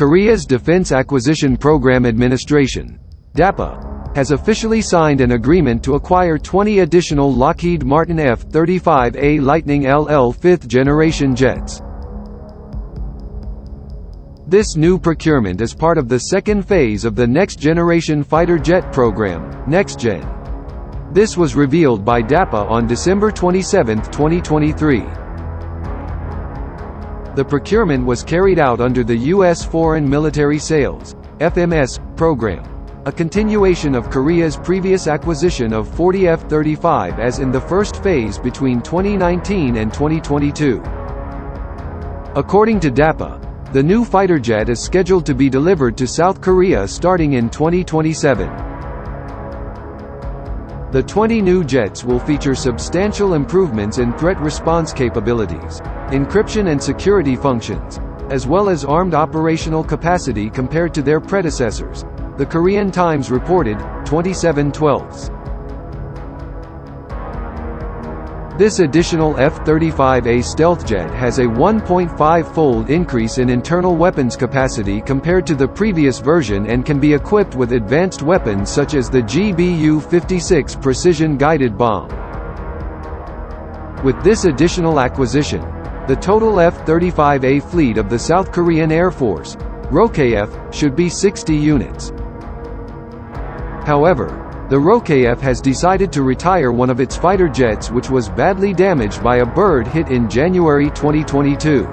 Korea's Defense Acquisition Program Administration, DAPA, has officially signed an agreement to acquire 20 additional Lockheed Martin F-35A Lightning LL fifth-generation jets. This new procurement is part of the second phase of the next-generation fighter jet program, NextGen. This was revealed by DAPA on December 27, 2023. The procurement was carried out under the U.S. Foreign Military Sales (FMS) program, a continuation of Korea's previous acquisition of 40 F-35 as in the first phase between 2019 and 2022. According to DAPA, the new fighter jet is scheduled to be delivered to South Korea starting in 2027. The 20 new jets will feature substantial improvements in threat response capabilities, encryption and security functions, as well as armed operational capacity compared to their predecessors, the Korean Times reported, 27/12. This additional F-35A stealth jet has a 1.5-fold increase in internal weapons capacity compared to the previous version and can be equipped with advanced weapons such as the GBU-56 precision-guided bomb. With this additional acquisition, the total F-35A fleet of the South Korean Air Force, ROKF, should be 60 units. However, the ROKF has decided to retire one of its fighter jets which was badly damaged by a bird hit in January 2022.